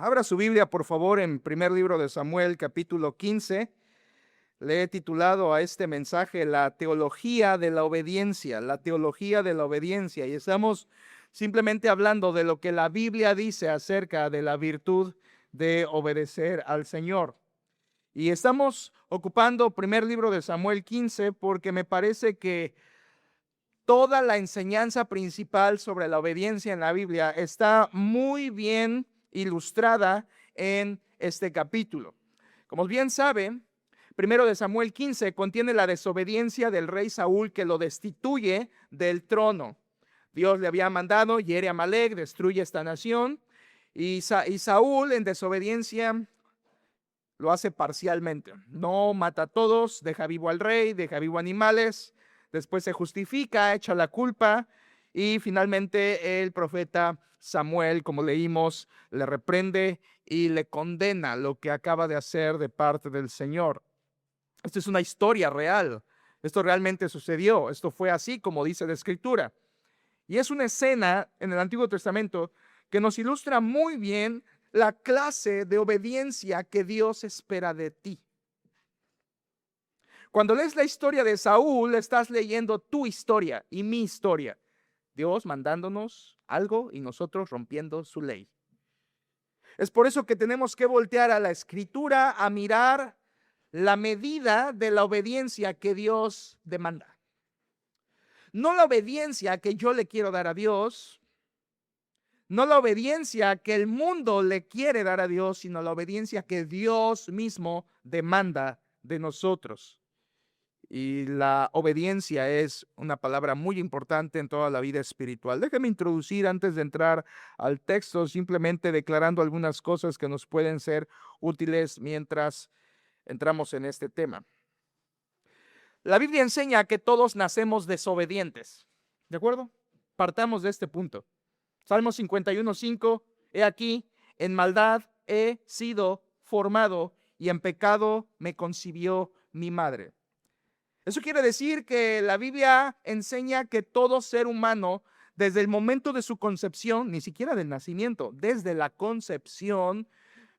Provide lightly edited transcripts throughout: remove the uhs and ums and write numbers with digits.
Abra su Biblia, por favor, en primer libro de Samuel, capítulo 15. Le he titulado a este mensaje La teología de la obediencia, la teología de la obediencia. Y estamos simplemente hablando de lo que la Biblia dice acerca de la virtud de obedecer al Señor. Y estamos ocupando primer libro de Samuel 15 porque me parece que toda la enseñanza principal sobre la obediencia en la Biblia está muy bien ilustrada en este capítulo. Como bien saben, primero de Samuel 15 contiene la desobediencia del rey Saúl que lo destituye del trono. Dios le había mandado: hiere a Amalek, destruye esta nación. Y Saúl, en desobediencia, lo hace parcialmente. No mata a todos, deja vivo al rey, deja vivo animales. Después se justifica, echa la culpa y finalmente el profeta Samuel, como leímos, le reprende y le condena lo que acaba de hacer de parte del Señor. Esta es una historia real. Esto realmente sucedió. Esto fue así como dice la Escritura. Y es una escena en el Antiguo Testamento que nos ilustra muy bien la clase de obediencia que Dios espera de ti. Cuando lees la historia de Saúl, estás leyendo tu historia y mi historia. Dios mandándonos algo y nosotros rompiendo su ley. Es por eso que tenemos que voltear a la Escritura a mirar la medida de la obediencia que Dios demanda. No la obediencia que yo le quiero dar a Dios, no la obediencia que el mundo le quiere dar a Dios, sino la obediencia que Dios mismo demanda de nosotros. Y la obediencia es una palabra muy importante en toda la vida espiritual. Déjeme introducir antes de entrar al texto, simplemente declarando algunas cosas que nos pueden ser útiles mientras entramos en este tema. La Biblia enseña que todos nacemos desobedientes. ¿De acuerdo? Partamos de este punto. Salmo 51:5, he aquí, en maldad he sido formado y en pecado me concibió mi madre. Eso quiere decir que la Biblia enseña que todo ser humano, desde el momento de su concepción, ni siquiera del nacimiento, desde la concepción,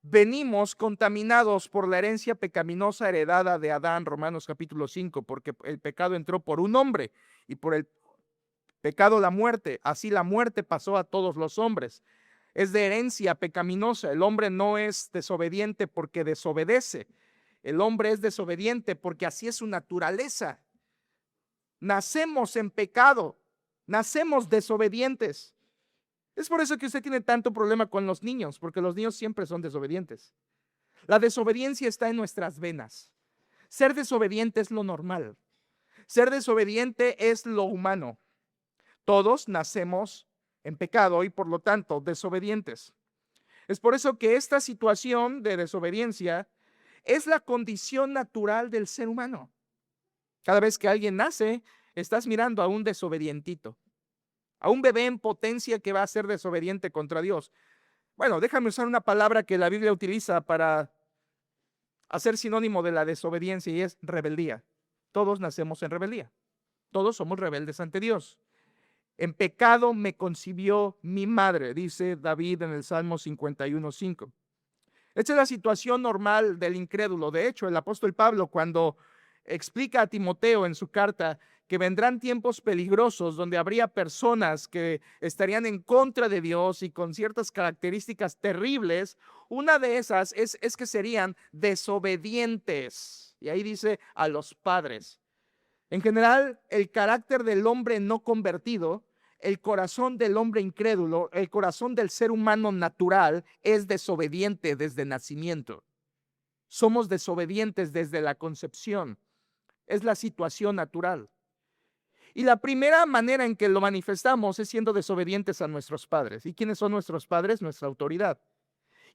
venimos contaminados por la herencia pecaminosa heredada de Adán, Romanos capítulo 5, porque el pecado entró por un hombre y por el pecado la muerte, así la muerte pasó a todos los hombres. Es de herencia pecaminosa. El hombre no es desobediente porque desobedece. El hombre es desobediente porque así es su naturaleza. Nacemos en pecado, nacemos desobedientes. Es por eso que usted tiene tanto problema con los niños, porque los niños siempre son desobedientes. La desobediencia está en nuestras venas. Ser desobediente es lo normal. Ser desobediente es lo humano. Todos nacemos en pecado y por lo tanto desobedientes. Es por eso que esta situación de desobediencia es la condición natural del ser humano. Cada vez que alguien nace, estás mirando a un desobedientito, a un bebé en potencia que va a ser desobediente contra Dios. Bueno, déjame usar una palabra que la Biblia utiliza para hacer sinónimo de la desobediencia y es rebeldía. Todos nacemos en rebeldía. Todos somos rebeldes ante Dios. En pecado me concibió mi madre, dice David en el Salmo 51:5. Esta es la situación normal del incrédulo. De hecho, el apóstol Pablo, cuando explica a Timoteo en su carta que vendrán tiempos peligrosos donde habría personas que estarían en contra de Dios y con ciertas características terribles, una de esas es que serían desobedientes. Y ahí dice a los padres. En general, el carácter del hombre no convertido, el corazón del hombre incrédulo, el corazón del ser humano natural es desobediente desde nacimiento. Somos desobedientes desde la concepción. Es la situación natural. Y la primera manera en que lo manifestamos es siendo desobedientes a nuestros padres. ¿Y quiénes son nuestros padres? Nuestra autoridad.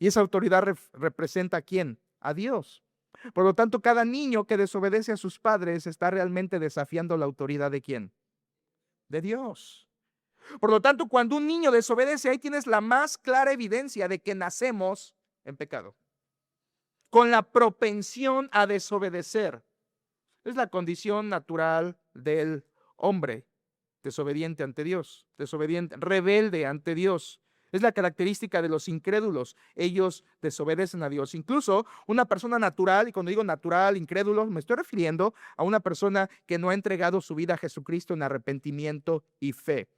Y esa autoridad representa ¿a quién? A Dios. Por lo tanto, cada niño que desobedece a sus padres está realmente desafiando la autoridad ¿de quién? De Dios. Por lo tanto, cuando un niño desobedece, ahí tienes la más clara evidencia de que nacemos en pecado, con la propensión a desobedecer. Es la condición natural del hombre, desobediente ante Dios, desobediente, rebelde ante Dios. Es la característica de los incrédulos. Ellos desobedecen a Dios. Incluso una persona natural, y cuando digo natural, incrédulo, me estoy refiriendo a una persona que no ha entregado su vida a Jesucristo en arrepentimiento y fe.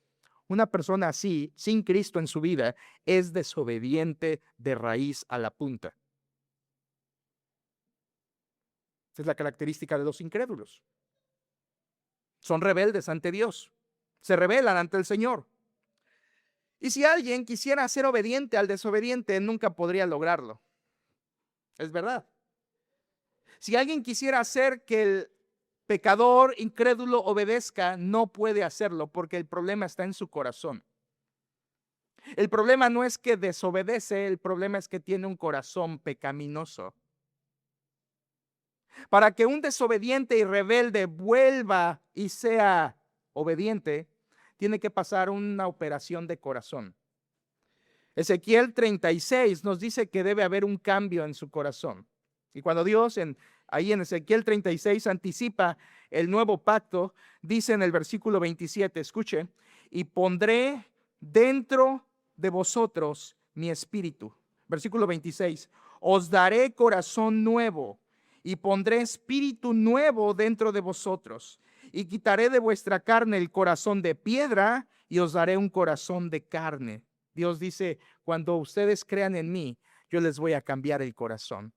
Una persona así, sin Cristo en su vida, es desobediente de raíz a la punta. Esa es la característica de los incrédulos. Son rebeldes ante Dios. Se rebelan ante el Señor. Y si alguien quisiera ser obediente al desobediente, nunca podría lograrlo. Es verdad. Si alguien quisiera hacer que el pecador incrédulo obedezca, no puede hacerlo porque el problema está en su corazón. El problema no es que desobedece, el problema es que tiene un corazón pecaminoso. Para que un desobediente y rebelde vuelva y sea obediente, tiene que pasar una operación de corazón. Ezequiel 36 nos dice que debe haber un cambio en su corazón. Y cuando Dios ahí en Ezequiel 36 anticipa el nuevo pacto, dice en el versículo 27, escuche, y pondré dentro de vosotros mi espíritu. Versículo 26, os daré corazón nuevo y pondré espíritu nuevo dentro de vosotros. Y quitaré de vuestra carne el corazón de piedra y os daré un corazón de carne. Dios dice, cuando ustedes crean en mí, yo les voy a cambiar el corazón.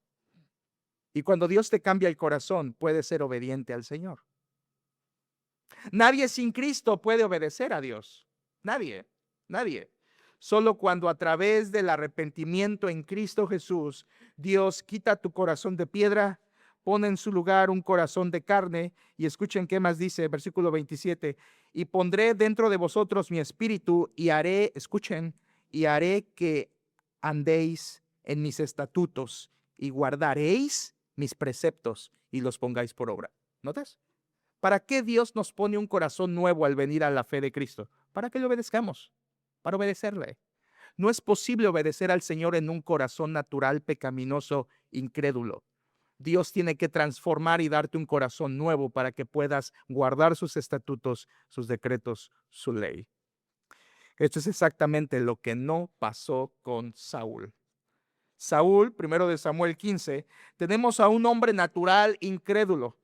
Y cuando Dios te cambia el corazón, puedes ser obediente al Señor. Nadie sin Cristo puede obedecer a Dios. Nadie. Solo cuando a través del arrepentimiento en Cristo Jesús, Dios quita tu corazón de piedra, pone en su lugar un corazón de carne. Y escuchen qué más dice, versículo 27, y pondré dentro de vosotros mi espíritu y haré, escuchen, y haré que andéis en mis estatutos y guardaréis mis preceptos y los pongáis por obra. ¿Notas? ¿Para qué Dios nos pone un corazón nuevo al venir a la fe de Cristo? Para que le obedezcamos, para obedecerle. No es posible obedecer al Señor en un corazón natural, pecaminoso, incrédulo. Dios tiene que transformar y darte un corazón nuevo para que puedas guardar sus estatutos, sus decretos, su ley. Esto es exactamente lo que no pasó con Saúl. Saúl, primero de Samuel 15, tenemos a un hombre natural incrédulo.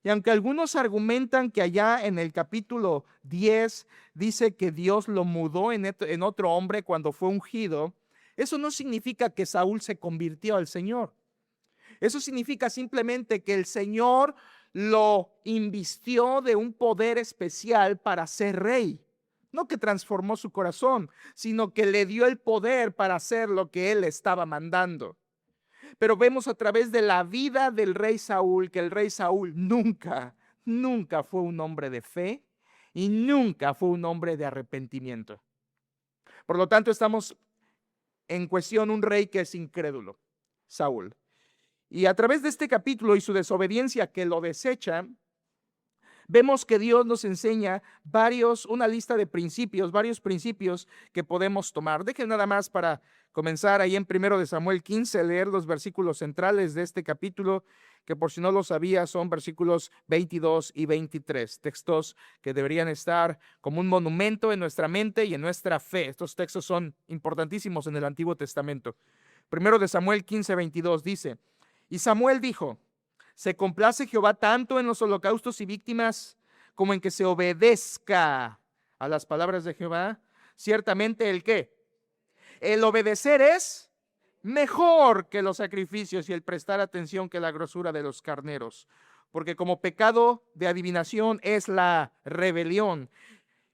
Y aunque algunos argumentan que allá en el capítulo 10 dice que Dios lo mudó en otro hombre cuando fue ungido, eso no significa que Saúl se convirtió al Señor. Eso significa simplemente que el Señor lo invistió de un poder especial para ser rey. No que transformó su corazón, sino que le dio el poder para hacer lo que él estaba mandando. Pero vemos a través de la vida del rey Saúl que el rey Saúl nunca fue un hombre de fe y nunca fue un hombre de arrepentimiento. Por lo tanto, estamos en cuestión un rey que es incrédulo, Saúl. Y a través de este capítulo y su desobediencia que lo desecha, vemos que Dios nos enseña una lista de principios, varios principios que podemos tomar. Dejen nada más para comenzar ahí en 1 de Samuel 15, leer los versículos centrales de este capítulo, que por si no lo sabía son versículos 22 y 23, textos que deberían estar como un monumento en nuestra mente y en nuestra fe. Estos textos son importantísimos en el Antiguo Testamento. 1 de Samuel 15, 22 dice, y Samuel dijo, ¿se complace Jehová tanto en los holocaustos y víctimas como en que se obedezca a las palabras de Jehová? Ciertamente el qué. El obedecer es mejor que los sacrificios y el prestar atención que la grosura de los carneros. Porque como pecado de adivinación es la rebelión.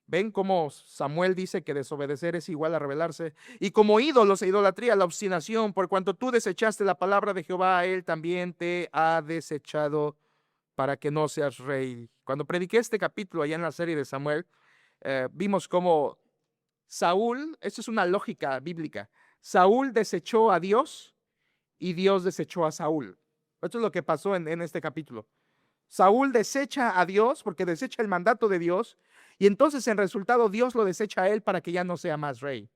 ¿Ven cómo Samuel dice que desobedecer es igual a rebelarse? Y como ídolos e idolatría, la obstinación, por cuanto tú desechaste la palabra de Jehová, él también te ha desechado para que no seas rey. Cuando prediqué este capítulo allá en la serie de Samuel, vimos cómo Saúl, esto es una lógica bíblica, Saúl desechó a Dios y Dios desechó a Saúl. Esto es lo que pasó en este capítulo. Saúl desecha a Dios porque desecha el mandato de Dios y entonces en resultado Dios lo desecha a él para que ya no sea más rey.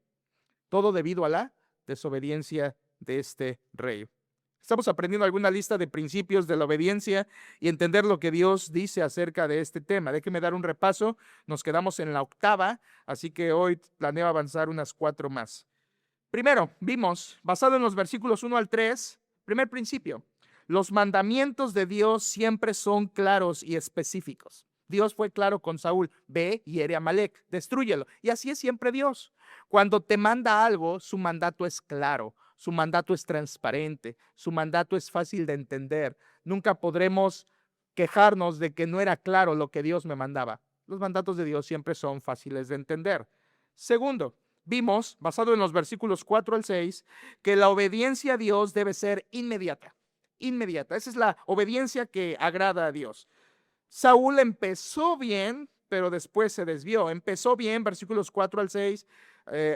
Todo debido a la desobediencia de este rey. Estamos aprendiendo alguna lista de principios de la obediencia y entender lo que Dios dice acerca de este tema. Déjeme dar un repaso. Nos quedamos en la octava, así que hoy planeo avanzar unas 4 más. Primero, vimos, basado en los versículos 1 al 3, primer principio, los mandamientos de Dios siempre son claros y específicos. Dios fue claro con Saúl: ve y hiere a Amalec, destrúyelo. Y así es siempre Dios. Cuando te manda algo, su mandato es claro, su mandato es transparente, su mandato es fácil de entender. Nunca podremos quejarnos de que no era claro lo que Dios me mandaba. Los mandatos de Dios siempre son fáciles de entender. Segundo, vimos, basado en los versículos 4 al 6, que la obediencia a Dios debe ser inmediata. Inmediata. Esa es la obediencia que agrada a Dios. Saúl empezó bien, pero después se desvió. Empezó bien, versículos 4 al 6,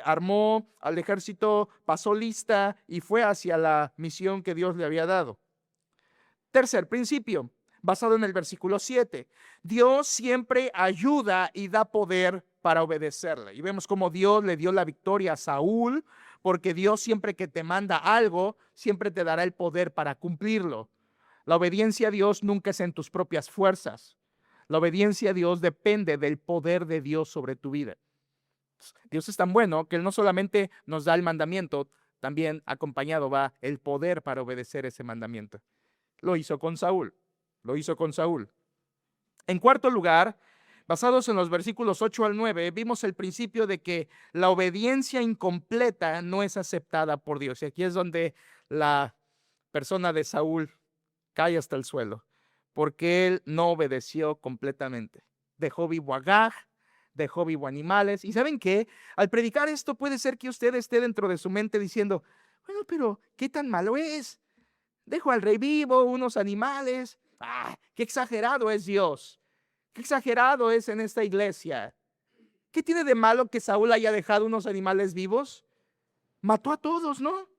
armó al ejército, pasó lista y fue hacia la misión que Dios le había dado. Tercer principio, basado en el versículo 7. Dios siempre ayuda y da poder para obedecerle. Y vemos cómo Dios le dio la victoria a Saúl, porque Dios siempre que te manda algo, siempre te dará el poder para cumplirlo. La obediencia a Dios nunca es en tus propias fuerzas. La obediencia a Dios depende del poder de Dios sobre tu vida. Dios es tan bueno que Él no solamente nos da el mandamiento, también acompañado va el poder para obedecer ese mandamiento. Lo hizo con Saúl. Lo hizo con Saúl. En cuarto lugar, basados en los versículos 8 al 9, vimos el principio de que la obediencia incompleta no es aceptada por Dios. Y aquí es donde la persona de Saúl cae hasta el suelo, porque él no obedeció completamente. Dejó vivo a Agag, dejó vivo animales. ¿Y saben qué? Al predicar esto puede ser que usted esté dentro de su mente diciendo: bueno, pero ¿qué tan malo es? Dejo al rey vivo, unos animales. ¡Ah, qué exagerado es Dios! ¡Qué exagerado es en esta iglesia! ¿Qué tiene de malo que Saúl haya dejado unos animales vivos? Mató a todos, ¿no?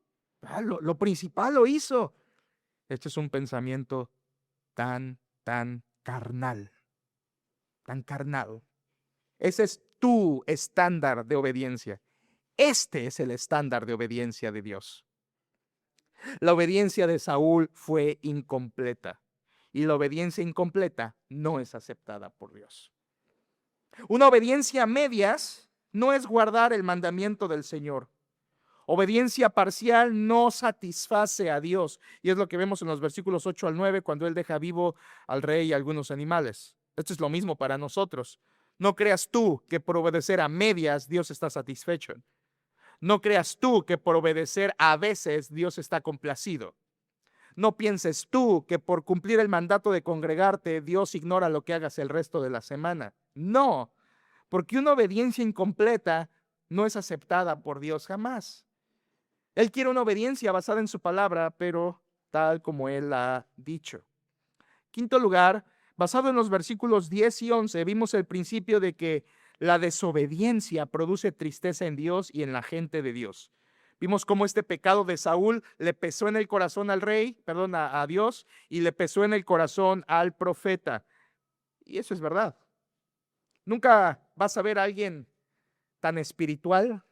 Lo principal lo hizo. Este es un pensamiento tan carnal, tan carnal. Ese es tu estándar de obediencia. Este es el estándar de obediencia de Dios. La obediencia de Saúl fue incompleta y la obediencia incompleta no es aceptada por Dios. Una obediencia a medias no es guardar el mandamiento del Señor. Obediencia parcial no satisface a Dios, y es lo que vemos en los versículos 8 al 9 cuando Él deja vivo al rey y algunos animales. Esto es lo mismo para nosotros. No creas tú que por obedecer a medias Dios está satisfecho. No creas tú que por obedecer a veces Dios está complacido. No pienses tú que por cumplir el mandato de congregarte Dios ignora lo que hagas el resto de la semana. No, porque una obediencia incompleta no es aceptada por Dios jamás. Él quiere una obediencia basada en su palabra, pero tal como Él ha dicho. Quinto lugar, basado en los versículos 10 y 11, vimos el principio de que la desobediencia produce tristeza en Dios y en la gente de Dios. Vimos cómo este pecado de Saúl le pesó en el corazón al rey, perdón, a Dios, y le pesó en el corazón al profeta. Y eso es verdad. Nunca vas a ver a alguien tan espiritual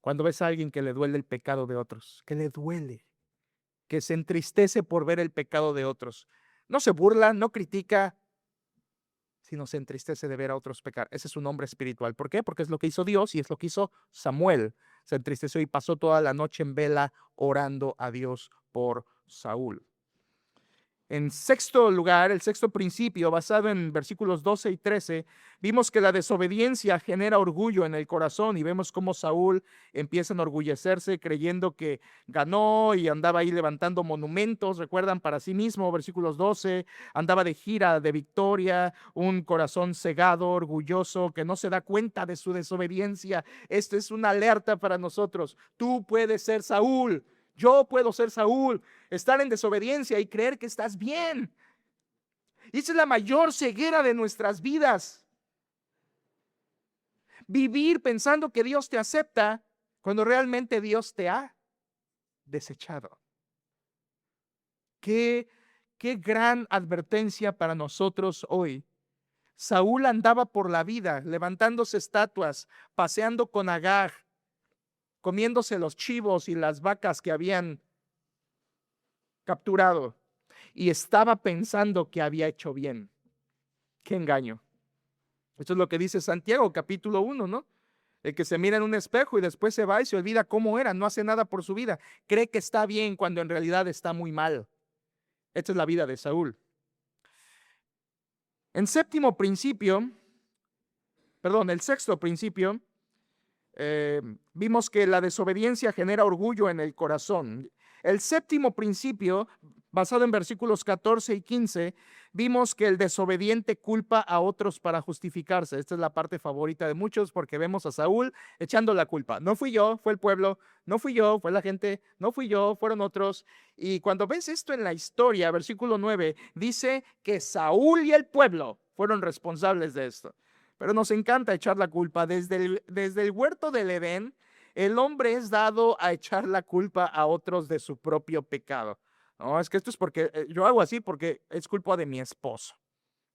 cuando ves a alguien que le duele el pecado de otros, que le duele, que se entristece por ver el pecado de otros. No se burla, no critica, sino se entristece de ver a otros pecar. Ese es un hombre espiritual. ¿Por qué? Porque es lo que hizo Dios y es lo que hizo Samuel. Se entristeció y pasó toda la noche en vela orando a Dios por Saúl. En sexto lugar, el sexto principio, basado en versículos 12 y 13, vimos que la desobediencia genera orgullo en el corazón y vemos cómo Saúl empieza a enorgullecerse creyendo que ganó y andaba ahí levantando monumentos, recuerdan, para sí mismo, versículos 12, andaba de gira de victoria, un corazón cegado, orgulloso, que no se da cuenta de su desobediencia. Esto es una alerta para nosotros. Tú puedes ser Saúl. Yo puedo ser Saúl, estar en desobediencia y creer que estás bien. Y esa es la mayor ceguera de nuestras vidas. Vivir pensando que Dios te acepta cuando realmente Dios te ha desechado. Qué gran advertencia para nosotros hoy. Saúl andaba por la vida levantándose estatuas, paseando con Agag, comiéndose los chivos y las vacas que habían capturado, y estaba pensando que había hecho bien. Qué engaño. Esto es lo que dice Santiago capítulo 1, ¿no? El que se mira en un espejo y después se va y se olvida cómo era, no hace nada por su vida. Cree que está bien cuando en realidad está muy mal. Esta es la vida de Saúl. El sexto principio, vimos que la desobediencia genera orgullo en el corazón. El séptimo principio, basado en versículos 14 y 15, vimos que el desobediente culpa a otros para justificarse. Esta es la parte favorita de muchos porque vemos a Saúl echando la culpa. No fui yo, fue el pueblo. No fui yo, fue la gente. No fui yo, fueron otros. Y cuando ves esto en la historia, versículo 9, dice que Saúl y el pueblo fueron responsables de esto. Pero nos encanta echar la culpa. Desde el huerto del Edén, el hombre es dado a echar la culpa a otros de su propio pecado. No, es que esto es porque yo hago así porque es culpa de mi esposo.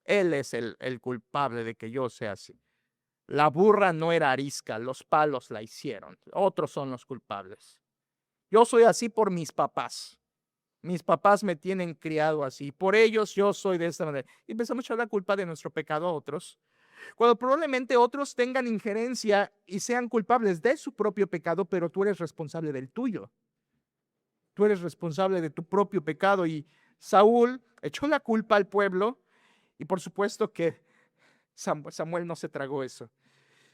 Él es el culpable de que yo sea así. La burra no era arisca, los palos la hicieron. Otros son los culpables. Yo soy así por mis papás. Mis papás me tienen criado así. Por ellos yo soy de esta manera. Y empezamos a echar la culpa de nuestro pecado a otros, cuando probablemente otros tengan injerencia y sean culpables de su propio pecado, pero tú eres responsable del tuyo. Tú eres responsable de tu propio pecado. Y Saúl echó la culpa al pueblo y por supuesto que Samuel no se tragó eso.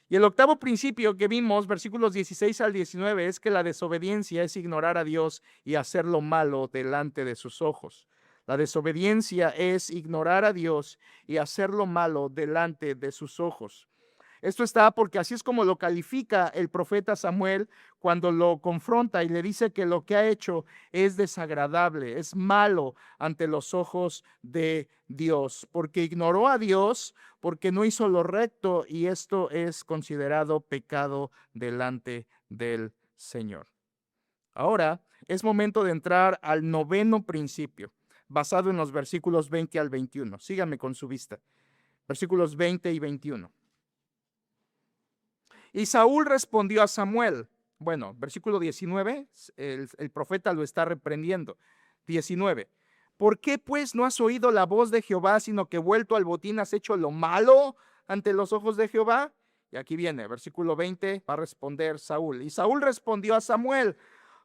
Y el octavo principio que vimos, versículos 16 al 19, es que la desobediencia es ignorar a Dios y hacer lo malo delante de sus ojos. La desobediencia es ignorar a Dios y hacer lo malo delante de sus ojos. Esto está porque así es como lo califica el profeta Samuel cuando lo confronta y le dice que lo que ha hecho es desagradable, es malo ante los ojos de Dios, porque ignoró a Dios, porque no hizo lo recto y esto es considerado pecado delante del Señor. Ahora es momento de entrar al noveno principio, basado en los versículos 20 al 21. Síganme con su vista. Versículos 20 y 21. Y Saúl respondió a Samuel. Bueno, versículo 19, el profeta lo está reprendiendo. 19. ¿Por qué pues no has oído la voz de Jehová, sino que vuelto al botín has hecho lo malo ante los ojos de Jehová? Y aquí viene, versículo 20, va a responder Saúl. Y Saúl respondió a Samuel: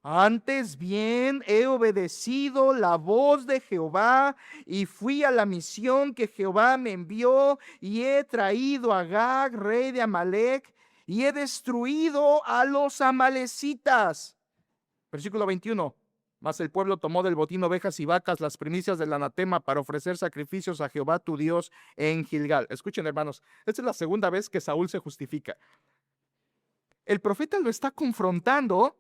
antes bien he obedecido la voz de Jehová y fui a la misión que Jehová me envió y he traído a Agag, rey de Amalec, y he destruido a los amalecitas. Versículo 21. Mas el pueblo tomó del botín ovejas y vacas, las primicias del anatema, para ofrecer sacrificios a Jehová tu Dios en Gilgal. Escuchen, hermanos, esta es la segunda vez que Saúl se justifica. El profeta lo está confrontando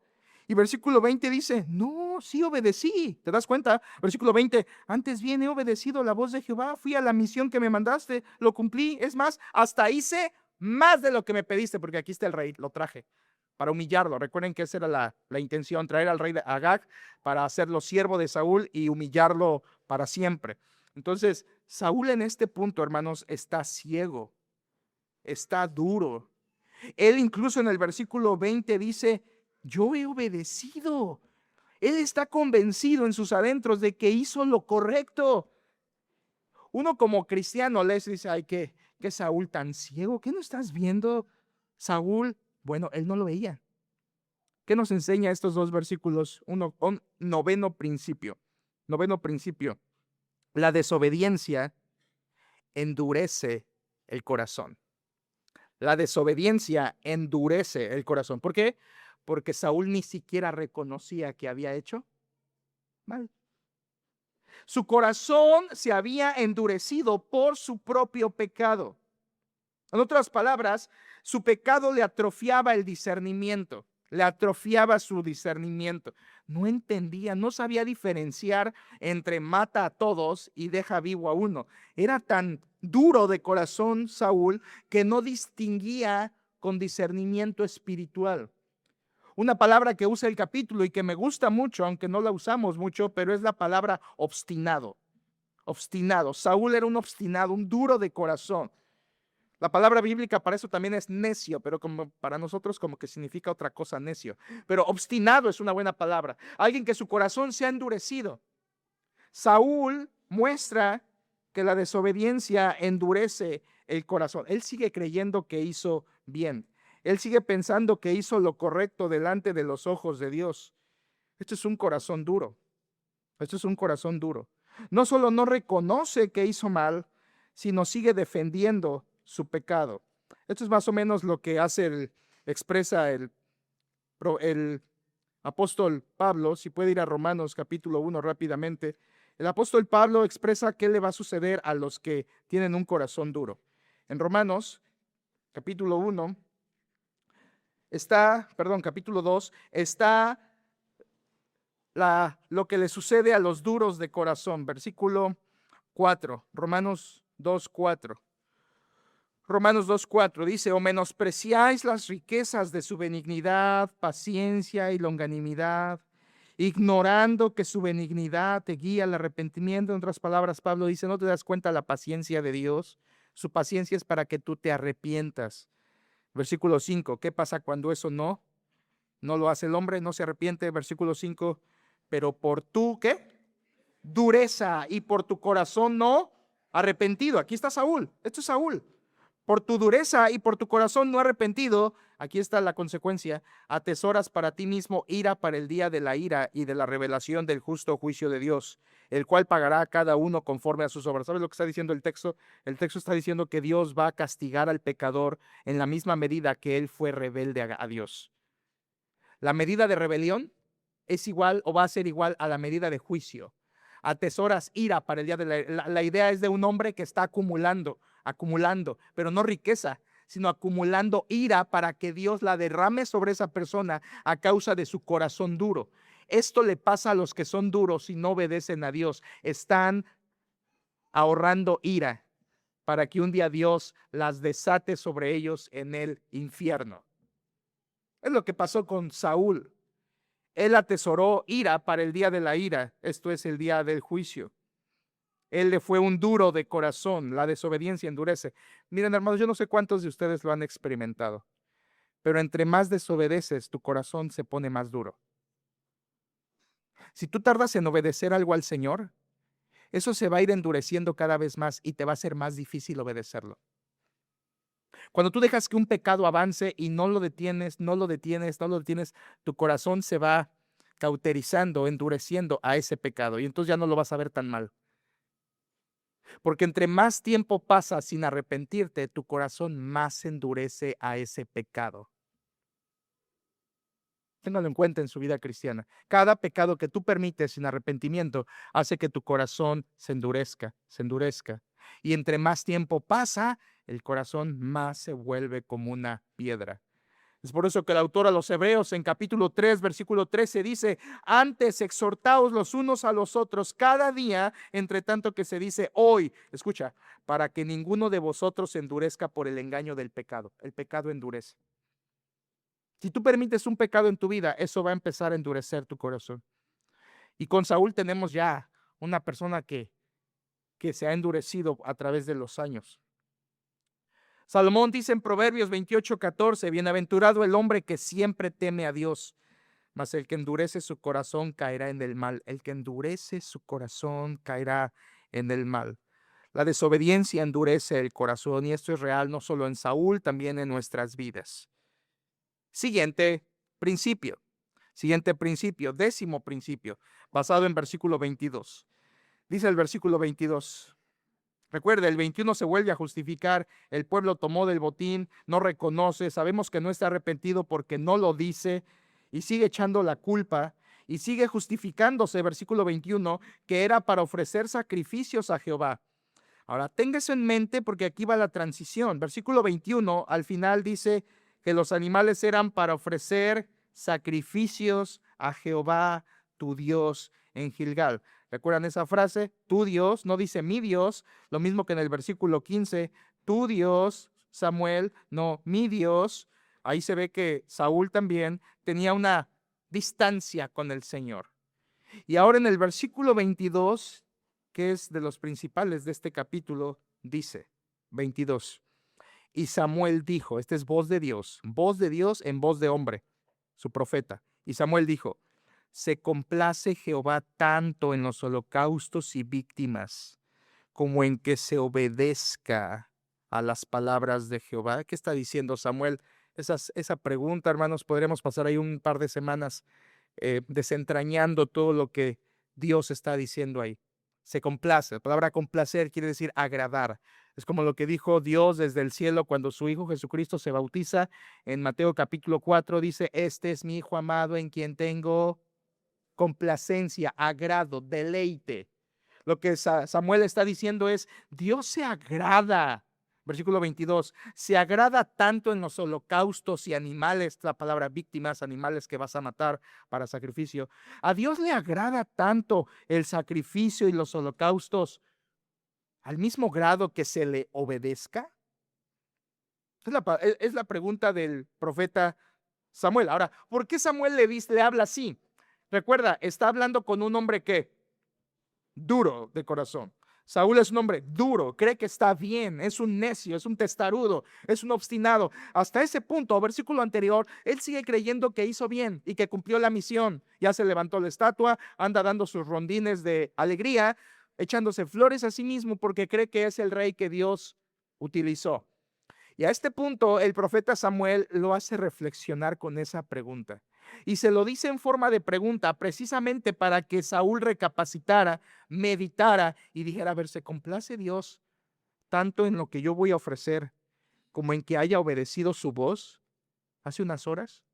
y versículo 20 dice: no, sí obedecí. ¿Te das cuenta? Versículo 20, antes bien he obedecido la voz de Jehová, fui a la misión que me mandaste, lo cumplí. Es más, hasta hice más de lo que me pediste, porque aquí está el rey, lo traje para humillarlo. Recuerden que esa era la intención, traer al rey de Agag para hacerlo siervo de Saúl y humillarlo para siempre. Entonces, Saúl en este punto, hermanos, está ciego, está duro. Él incluso en el versículo 20 dice: yo he obedecido. Él está convencido en sus adentros de que hizo lo correcto. Uno como cristiano les dice: ay, ¿qué Saúl tan ciego? ¿Qué no estás viendo, Saúl? Bueno, él no lo veía. ¿Qué nos enseña estos dos versículos? Un noveno principio. Noveno principio. La desobediencia endurece el corazón. La desobediencia endurece el corazón. ¿Por qué? Porque Saúl ni siquiera reconocía que había hecho mal. Su corazón se había endurecido por su propio pecado. En otras palabras, su pecado le atrofiaba el discernimiento, le atrofiaba su discernimiento. No entendía, no sabía diferenciar entre mata a todos y deja vivo a uno. Era tan duro de corazón Saúl que no distinguía con discernimiento espiritual. Una palabra que usa el capítulo y que me gusta mucho, aunque no la usamos mucho, pero es la palabra obstinado. Obstinado. Saúl era un obstinado, un duro de corazón. La palabra bíblica para eso también es necio, pero como para nosotros como que significa otra cosa, necio. Pero obstinado es una buena palabra. Alguien que su corazón se ha endurecido. Saúl muestra que la desobediencia endurece el corazón. Él sigue creyendo que hizo bien. Él sigue pensando que hizo lo correcto delante de los ojos de Dios. Esto es un corazón duro. Esto es un corazón duro. No solo no reconoce que hizo mal, sino sigue defendiendo su pecado. Esto es más o menos lo que expresa el apóstol Pablo. Si puede ir a Romanos capítulo 1 rápidamente. El apóstol Pablo expresa qué le va a suceder a los que tienen un corazón duro. En Romanos capítulo 1 capítulo 2 está lo que le sucede a los duros de corazón. Versículo 4, Romanos 2:4. Romanos 2:4 dice: o menospreciáis las riquezas de su benignidad, paciencia y longanimidad, ignorando que su benignidad te guía al arrepentimiento. En otras palabras, Pablo dice: ¿no te das cuenta la paciencia de Dios? Su paciencia es para que tú te arrepientas. Versículo 5, ¿qué pasa cuando eso no lo hace el hombre? No se arrepiente. Versículo 5, pero por tu, ¿qué? Dureza y por tu corazón no arrepentido. Aquí está Saúl. Esto es Saúl. Por tu dureza y por tu corazón no arrepentido, aquí está la consecuencia, atesoras para ti mismo ira para el día de la ira y de la revelación del justo juicio de Dios, el cual pagará a cada uno conforme a sus obras. ¿Sabes lo que está diciendo el texto? El texto está diciendo que Dios va a castigar al pecador en la misma medida que él fue rebelde a Dios. La medida de rebelión es igual o va a ser igual a la medida de juicio. Atesoras ira para el día de la idea es de un hombre que está acumulando, pero no riqueza, sino acumulando ira para que Dios la derrame sobre esa persona a causa de su corazón duro. Esto le pasa a los que son duros y no obedecen a Dios. Están ahorrando ira para que un día Dios las desate sobre ellos en el infierno. Es lo que pasó con Saúl. Él atesoró ira para el día de la ira, esto es el día del juicio. Él le fue un duro de corazón, la desobediencia endurece. Miren, hermanos, yo no sé cuántos de ustedes lo han experimentado, pero entre más desobedeces, tu corazón se pone más duro. Si tú tardas en obedecer algo al Señor, eso se va a ir endureciendo cada vez más y te va a ser más difícil obedecerlo. Cuando tú dejas que un pecado avance y no lo detienes, tu corazón se va cauterizando, endureciendo a ese pecado y entonces ya no lo vas a ver tan mal. Porque entre más tiempo pasa sin arrepentirte, tu corazón más se endurece a ese pecado. Téngalo en cuenta en su vida cristiana. Cada pecado que tú permites sin arrepentimiento hace que tu corazón se endurezca. Y entre más tiempo pasa, el corazón más se vuelve como una piedra. Es por eso que el autor a los Hebreos en capítulo 3, versículo 13 dice: antes exhortaos los unos a los otros cada día, entre tanto que se dice hoy, escucha, para que ninguno de vosotros se endurezca por el engaño del pecado. El pecado endurece. Si tú permites un pecado en tu vida, eso va a empezar a endurecer tu corazón. Y con Saúl tenemos ya una persona que se ha endurecido a través de los años. Salomón dice en Proverbios 28:14, bienaventurado el hombre que siempre teme a Dios, mas el que endurece su corazón caerá en el mal. El que endurece su corazón caerá en el mal. La desobediencia endurece el corazón y esto es real no solo en Saúl, también en nuestras vidas. Siguiente principio, décimo principio, basado en versículo 22. Dice el versículo 22. Recuerde, el 21 se vuelve a justificar, el pueblo tomó del botín, no reconoce, sabemos que no está arrepentido porque no lo dice y sigue echando la culpa y sigue justificándose, versículo 21, que era para ofrecer sacrificios a Jehová. Ahora, tenga eso en mente porque aquí va la transición. Versículo 21, al final dice que los animales eran para ofrecer sacrificios a Jehová, tu Dios, en Gilgal. ¿Recuerdan esa frase? Tu Dios, no dice mi Dios, lo mismo que en el versículo 15, tu Dios, Samuel, no mi Dios. Ahí se ve que Saúl también tenía una distancia con el Señor. Y ahora en el versículo 22, que es de los principales de este capítulo, dice 22. Y Samuel dijo, esta es voz de Dios en voz de hombre, su profeta. Y Samuel dijo, se complace Jehová tanto en los holocaustos y víctimas como en que se obedezca a las palabras de Jehová. ¿Qué está diciendo Samuel? Esa pregunta, hermanos, podríamos pasar ahí un par de semanas desentrañando todo lo que Dios está diciendo ahí. Se complace. La palabra complacer quiere decir agradar. Es como lo que dijo Dios desde el cielo cuando su Hijo Jesucristo se bautiza. En Mateo capítulo 4 dice, este es mi Hijo amado en quien tengo complacencia, agrado, deleite. Lo que Samuel está diciendo es, Dios se agrada. Versículo 22, se agrada tanto en los holocaustos y animales, la palabra víctimas, animales que vas a matar para sacrificio. A Dios le agrada tanto el sacrificio y los holocaustos al mismo grado que se le obedezca. Es la pregunta del profeta Samuel. Ahora, ¿por qué Samuel le habla así? Recuerda, está hablando con un hombre que duro de corazón. Saúl es un hombre duro, cree que está bien, es un necio, es un testarudo, es un obstinado. Hasta ese punto, versículo anterior, él sigue creyendo que hizo bien y que cumplió la misión. Ya se levantó la estatua, anda dando sus rondines de alegría, echándose flores a sí mismo porque cree que es el rey que Dios utilizó. Y a este punto, el profeta Samuel lo hace reflexionar con esa pregunta. Y se lo dice en forma de pregunta, precisamente para que Saúl recapacitara, meditara y dijera, a ver, ¿se complace Dios tanto en lo que yo voy a ofrecer como en que haya obedecido su voz hace unas horas?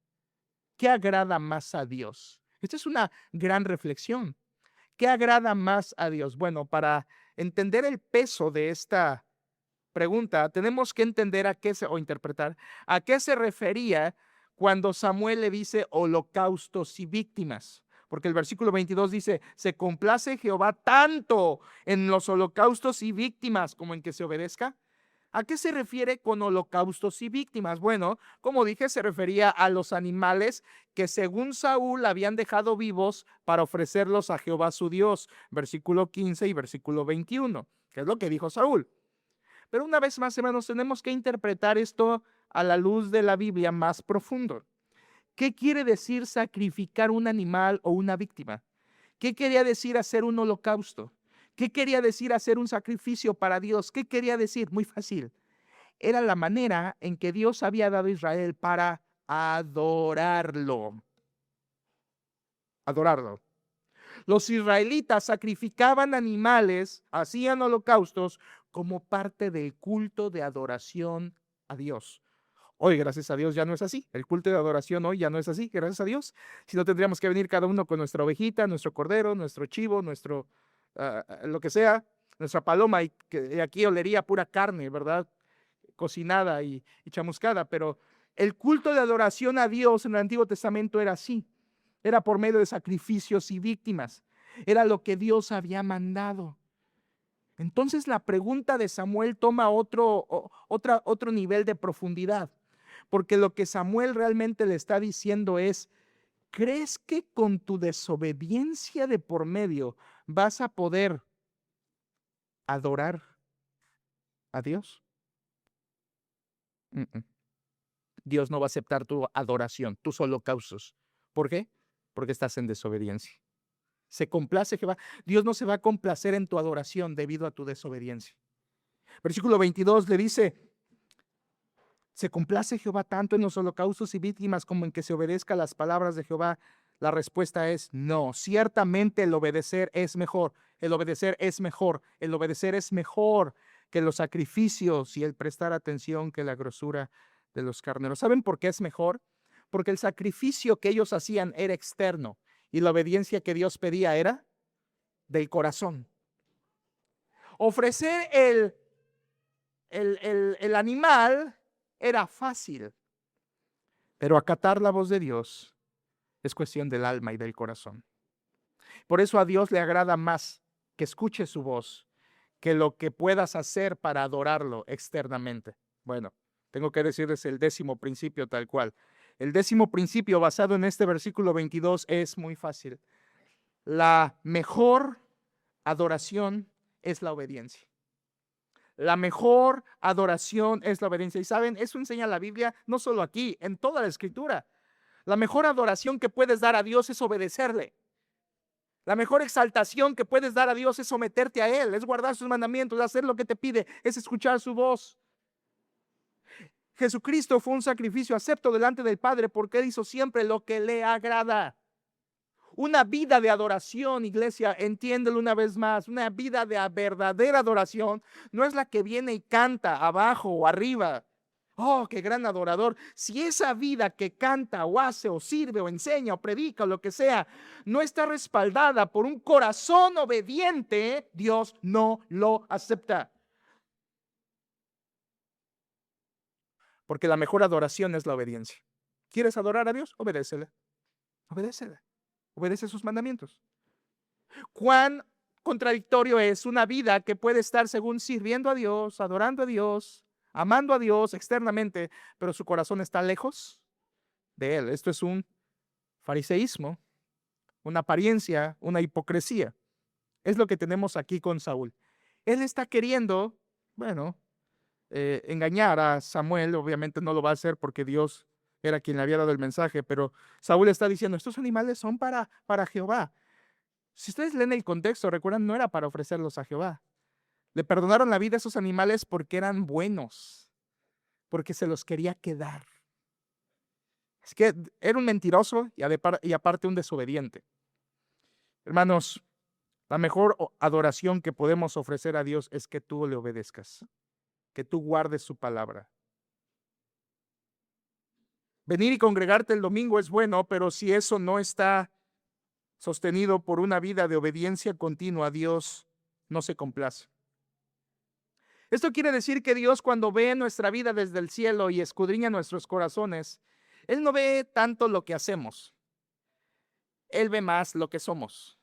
¿Qué agrada más a Dios? Esta es una gran reflexión. ¿Qué agrada más a Dios? Bueno, para entender el peso de esta pregunta, tenemos que entender o interpretar a qué se refería cuando Samuel le dice holocaustos y víctimas. Porque el versículo 22 dice, se complace Jehová tanto en los holocaustos y víctimas como en que se obedezca. ¿A qué se refiere con holocaustos y víctimas? Bueno, como dije, se refería a los animales que según Saúl habían dejado vivos para ofrecerlos a Jehová su Dios. Versículo 15 y versículo 21, que es lo que dijo Saúl. Pero una vez más, hermanos, tenemos que interpretar esto a la luz de la Biblia más profundo. ¿Qué quiere decir sacrificar un animal o una víctima? ¿Qué quería decir hacer un holocausto? ¿Qué quería decir hacer un sacrificio para Dios? ¿Qué quería decir? Muy fácil. Era la manera en que Dios había dado a Israel para adorarlo. Adorarlo. Los israelitas sacrificaban animales, hacían holocaustos como parte del culto de adoración a Dios. Hoy, gracias a Dios, ya no es así. El culto de adoración hoy ya no es así, gracias a Dios. Si no, tendríamos que venir cada uno con nuestra ovejita, nuestro cordero, nuestro chivo, nuestro, lo que sea, nuestra paloma, y que aquí olería pura carne, ¿verdad? Cocinada y chamuscada. Pero el culto de adoración a Dios en el Antiguo Testamento era así. Era por medio de sacrificios y víctimas. Era lo que Dios había mandado. Entonces la pregunta de Samuel toma otro nivel de profundidad, porque lo que Samuel realmente le está diciendo es, ¿crees que con tu desobediencia de por medio vas a poder adorar a Dios? Dios no va a aceptar tu adoración, tus holocaustos. ¿Por qué? Porque estás en desobediencia. Se complace Jehová. Dios no se va a complacer en tu adoración debido a tu desobediencia. Versículo 22 le dice, ¿se complace Jehová tanto en los holocaustos y víctimas como en que se obedezca las palabras de Jehová? La respuesta es no. Ciertamente el obedecer es mejor. El obedecer es mejor. El obedecer es mejor que los sacrificios y el prestar atención que la grosura de los carneros. ¿Saben por qué es mejor? Porque el sacrificio que ellos hacían era externo y la obediencia que Dios pedía era del corazón. Ofrecer el animal era fácil, pero acatar la voz de Dios es cuestión del alma y del corazón. Por eso a Dios le agrada más que escuche su voz que lo que puedas hacer para adorarlo externamente. Bueno, tengo que decirles el 10º principio tal cual. El 10º principio basado en este versículo 22 es muy fácil. La mejor adoración es la obediencia. La mejor adoración es la obediencia. Y saben, eso enseña la Biblia, no solo aquí, en toda la Escritura. La mejor adoración que puedes dar a Dios es obedecerle. La mejor exaltación que puedes dar a Dios es someterte a Él, es guardar sus mandamientos, hacer lo que te pide, es escuchar su voz. Jesucristo fue un sacrificio acepto delante del Padre porque Él hizo siempre lo que le agrada. Una vida de adoración, iglesia, entiéndelo una vez más, una vida de verdadera adoración no es la que viene y canta abajo o arriba. Oh, qué gran adorador. Si esa vida que canta o hace o sirve o enseña o predica o lo que sea, no está respaldada por un corazón obediente, Dios no lo acepta. Porque la mejor adoración es la obediencia. ¿Quieres adorar a Dios? Obedécele. Obedécele. Obedece sus mandamientos. ¿Cuán contradictorio es una vida que puede estar según sirviendo a Dios, adorando a Dios, amando a Dios externamente, pero su corazón está lejos de Él? Esto es un fariseísmo, una apariencia, una hipocresía. Es lo que tenemos aquí con Saúl. Él está queriendo, engañar a Samuel. Obviamente no lo va a hacer porque Dios era quien le había dado el mensaje, pero Saúl está diciendo, estos animales son para Jehová. Si ustedes leen el contexto, recuerdan, no era para ofrecerlos a Jehová. Le perdonaron la vida a esos animales porque eran buenos, porque se los quería quedar. Es que era un mentiroso y aparte un desobediente. Hermanos, la mejor adoración que podemos ofrecer a Dios es que tú le obedezcas, que tú guardes su palabra. Venir y congregarte el domingo es bueno, pero si eso no está sostenido por una vida de obediencia continua, Dios no se complace. Esto quiere decir que Dios, cuando ve nuestra vida desde el cielo y escudriña nuestros corazones, Él no ve tanto lo que hacemos, Él ve más lo que somos.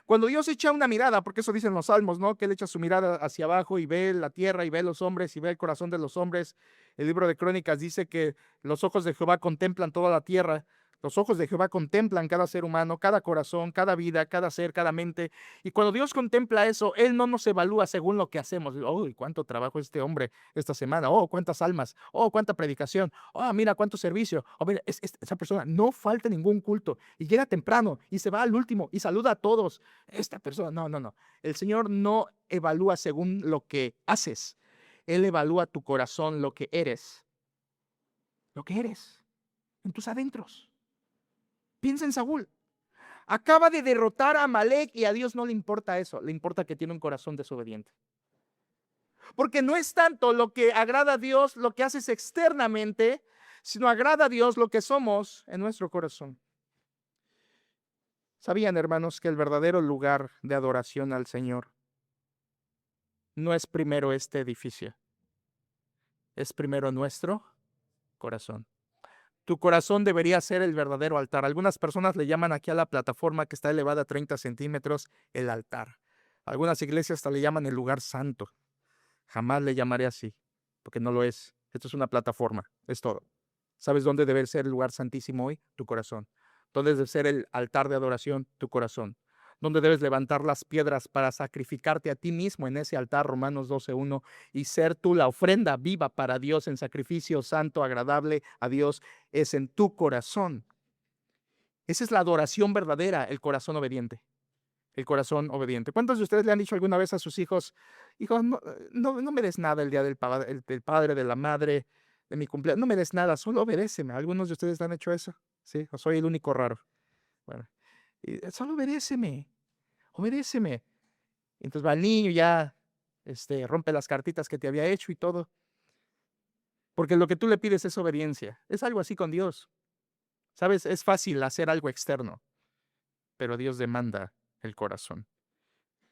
Cuando Dios echa una mirada, porque eso dicen los salmos, ¿no? Que Él echa su mirada hacia abajo y ve la tierra y ve los hombres y ve el corazón de los hombres. El libro de Crónicas dice que los ojos de Jehová contemplan toda la tierra. Los ojos de Jehová contemplan cada ser humano, cada corazón, cada vida, cada ser, cada mente. Y cuando Dios contempla eso, Él no nos evalúa según lo que hacemos. Oh, cuánto trabajo este hombre esta semana. Oh, cuántas almas. Oh, cuánta predicación. Oh, mira cuánto servicio. Oh, mira, esa persona no falta ningún culto y llega temprano y se va al último y saluda a todos. Esta persona, no. El Señor no evalúa según lo que haces. Él evalúa tu corazón, lo que eres. Lo que eres en tus adentros. Piensa en Saúl. Acaba de derrotar a Amalek y a Dios no le importa eso. Le importa que tiene un corazón desobediente. Porque no es tanto lo que agrada a Dios, lo que haces externamente, sino agrada a Dios lo que somos en nuestro corazón. ¿Sabían, hermanos, que el verdadero lugar de adoración al Señor no es primero este edificio? Es primero nuestro corazón. Tu corazón debería ser el verdadero altar. Algunas personas le llaman aquí a la plataforma que está elevada a 30 centímetros el altar. Algunas iglesias hasta le llaman el lugar santo. Jamás le llamaré así, porque no lo es. Esto es una plataforma, es todo. ¿Sabes dónde debe ser el lugar santísimo hoy? Tu corazón. ¿Dónde debe ser el altar de adoración? Tu corazón. ¿Dónde debes levantar las piedras para sacrificarte a ti mismo en ese altar? Romanos 12:1. Y ser tú la ofrenda viva para Dios en sacrificio santo, agradable a Dios, es en tu corazón. Esa es la adoración verdadera, el corazón obediente. El corazón obediente. ¿Cuántos de ustedes le han dicho alguna vez a sus hijos, hijo, no me des nada el día del padre, de la madre, de mi cumpleaños, no me des nada, solo obedéceme? ¿Algunos de ustedes han hecho eso? ¿Sí? ¿O soy el único raro? Bueno, solo obedéceme. Entonces va el niño, ya rompe las cartitas que te había hecho y todo. Porque lo que tú le pides es obediencia. Es algo así con Dios. ¿Sabes? Es fácil hacer algo externo, pero Dios demanda el corazón.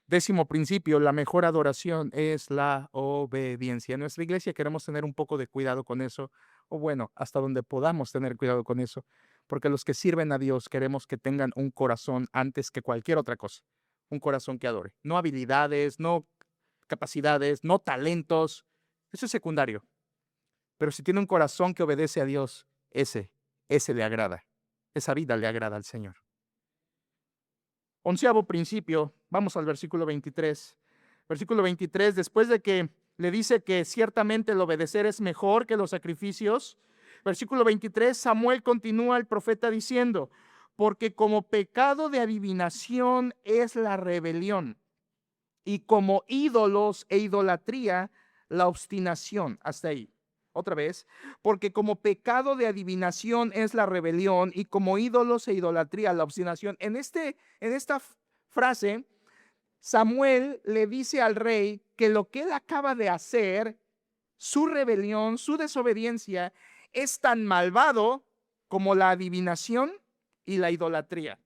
10º principio, la mejor adoración es la obediencia. En nuestra iglesia queremos tener un poco de cuidado con eso, o bueno, hasta donde podamos tener cuidado con eso, porque los que sirven a Dios queremos que tengan un corazón antes que cualquier otra cosa. Un corazón que adore. No habilidades, no capacidades, no talentos. Eso es secundario. Pero si tiene un corazón que obedece a Dios, ese le agrada. Esa vida le agrada al Señor. 11º principio, vamos al versículo 23. Versículo 23, después de que le dice que ciertamente el obedecer es mejor que los sacrificios. Versículo 23, Samuel continúa el profeta diciendo, porque como pecado de adivinación es la rebelión, y como ídolos e idolatría, la obstinación. Hasta ahí. otra vez, porque como pecado de adivinación es la rebelión y como ídolos e idolatría la obstinación. En esta frase, Samuel le dice al rey que lo que él acaba de hacer, su rebelión, su desobediencia, es tan malvado como la adivinación y la idolatría.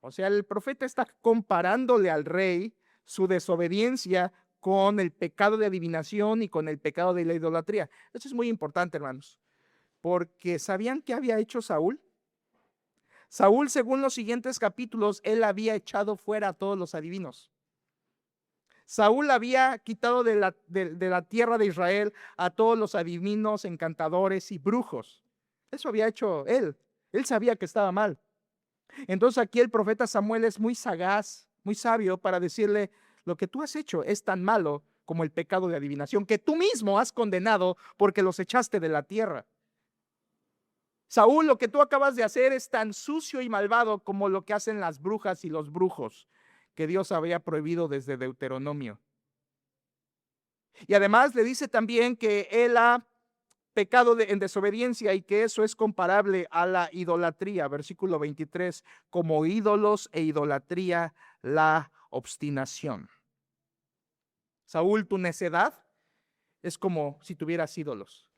O sea, el profeta está comparándole al rey su desobediencia con el pecado de adivinación y con el pecado de la idolatría. Esto es muy importante, hermanos, porque ¿sabían qué había hecho Saúl? Saúl, según los siguientes capítulos, él había echado fuera a todos los adivinos. Saúl había quitado de la tierra de Israel a todos los adivinos, encantadores y brujos. Eso había hecho él. Él sabía que estaba mal. Entonces aquí el profeta Samuel es muy sagaz, muy sabio para decirle, lo que tú has hecho es tan malo como el pecado de adivinación que tú mismo has condenado porque los echaste de la tierra. Saúl, lo que tú acabas de hacer es tan sucio y malvado como lo que hacen las brujas y los brujos que Dios había prohibido desde Deuteronomio. Y además le dice también que él ha pecado en desobediencia y que eso es comparable a la idolatría. Versículo 23, como ídolos e idolatría la obstinación. Saúl, tu necedad es como si tuvieras ídolos.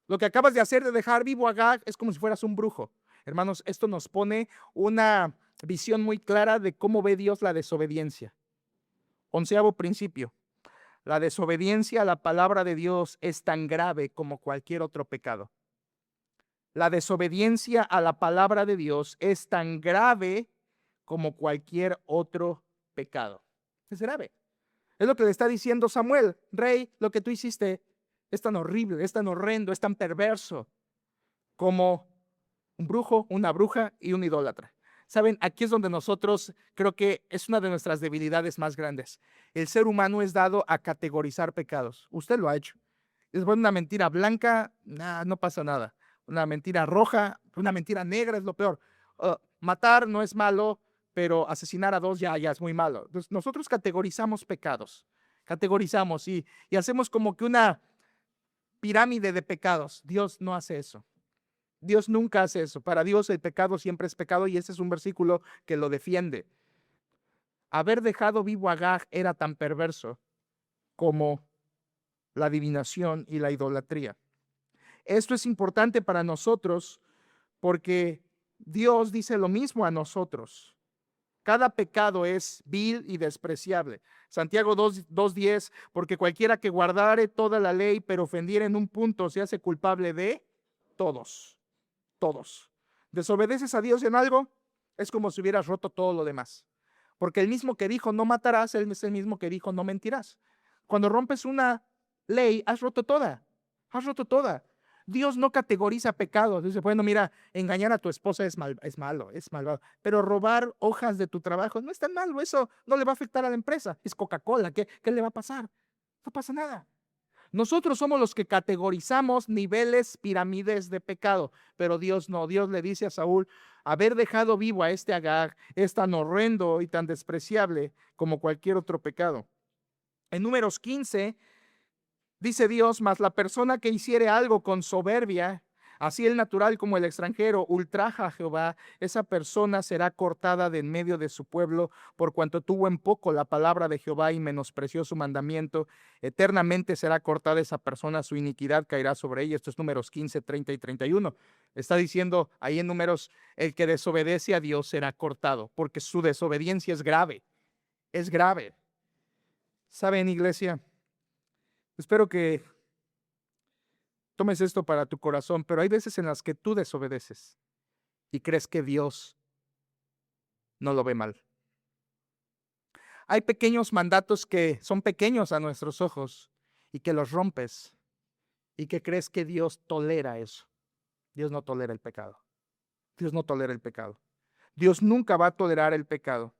Lo que acabas de hacer de dejar vivo a Agag es como si fueras un brujo. Hermanos, esto nos pone una visión muy clara de cómo ve Dios la desobediencia. 11º principio. La desobediencia a la palabra de Dios es tan grave como cualquier otro pecado. La desobediencia a la palabra de Dios es tan grave como cualquier otro pecado. Es grave. Es lo que le está diciendo Samuel. Rey, lo que tú hiciste es tan horrible, es tan horrendo, es tan perverso como un brujo, una bruja y un idólatra. Saben, aquí es donde nosotros creo que es una de nuestras debilidades más grandes. El ser humano es dado a categorizar pecados. Usted lo ha hecho. Es una mentira blanca, no pasa nada. Una mentira roja, una mentira negra es lo peor. Matar no es malo, pero asesinar a dos ya es muy malo. Entonces, nosotros categorizamos pecados, categorizamos y hacemos como que una pirámide de pecados. Dios no hace eso. Dios nunca hace eso. Para Dios el pecado siempre es pecado y ese es un versículo que lo defiende. Haber dejado vivo a Agag era tan perverso como la adivinación y la idolatría. Esto es importante para nosotros porque Dios dice lo mismo a nosotros. Cada pecado es vil y despreciable. Santiago 2:10, porque cualquiera que guardare toda la ley, pero ofendiera en un punto, se hace culpable de todos. Todos. Desobedeces a Dios en algo, es como si hubieras roto todo lo demás. Porque el mismo que dijo no matarás, él es el mismo que dijo no mentirás. Cuando rompes una ley, has roto toda. Has roto toda. Dios no categoriza pecados. Dice, bueno, mira, engañar a tu esposa es malo, es malvado. Pero robar hojas de tu trabajo no es tan malo. Eso no le va a afectar a la empresa. Es Coca-Cola. ¿Qué le va a pasar? No pasa nada. Nosotros somos los que categorizamos niveles, pirámides de pecado, pero Dios no. Dios le dice a Saúl, haber dejado vivo a este Agag es tan horrendo y tan despreciable como cualquier otro pecado. En Números 15 dice Dios, mas la persona que hiciere algo con soberbia, así el natural como el extranjero, ultraja a Jehová, esa persona será cortada de en medio de su pueblo, por cuanto tuvo en poco la palabra de Jehová y menospreció su mandamiento. Eternamente será cortada esa persona, su iniquidad caerá sobre ella. Esto es Números 15, 30 y 31. Está diciendo ahí en Números, el que desobedece a Dios será cortado, porque su desobediencia es grave, es grave. ¿Saben, iglesia? Espero que tomes esto para tu corazón, pero hay veces en las que tú desobedeces y crees que Dios no lo ve mal. Hay pequeños mandatos que son pequeños a nuestros ojos y que los rompes y que crees que Dios tolera eso. Dios no tolera el pecado. Dios no tolera el pecado. Dios nunca va a tolerar el pecado.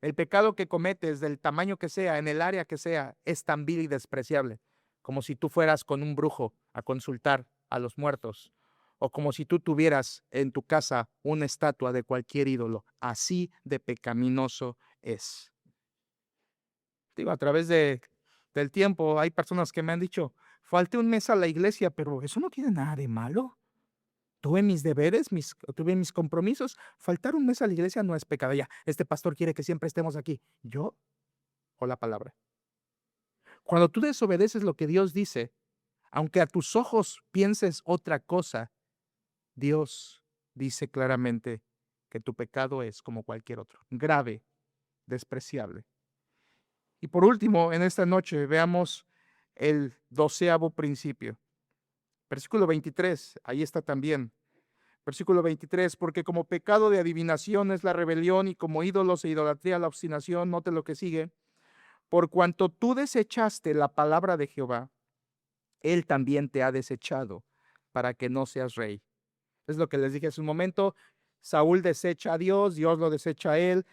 El pecado que cometes, del tamaño que sea, en el área que sea, es tan vil y despreciable, como si tú fueras con un brujo a consultar a los muertos, o como si tú tuvieras en tu casa una estatua de cualquier ídolo. Así de pecaminoso es. Digo, a través del tiempo hay personas que me han dicho, falté un mes a la iglesia, pero eso no tiene nada de malo. Tuve mis deberes, tuve mis compromisos. Faltar un mes a la iglesia no es pecado. Ya, este pastor quiere que siempre estemos aquí. ¿Yo o la palabra? Cuando tú desobedeces lo que Dios dice, aunque a tus ojos pienses otra cosa, Dios dice claramente que tu pecado es como cualquier otro, grave, despreciable. Y por último, en esta noche veamos el 12º principio. Versículo 23, ahí está también. Versículo 23, porque como pecado de adivinación es la rebelión y como ídolos e idolatría la obstinación, note lo que sigue, por cuanto tú desechaste la palabra de Jehová, Él también te ha desechado para que no seas rey. Es lo que les dije hace un momento, Saúl desecha a Dios, Dios lo desecha a él.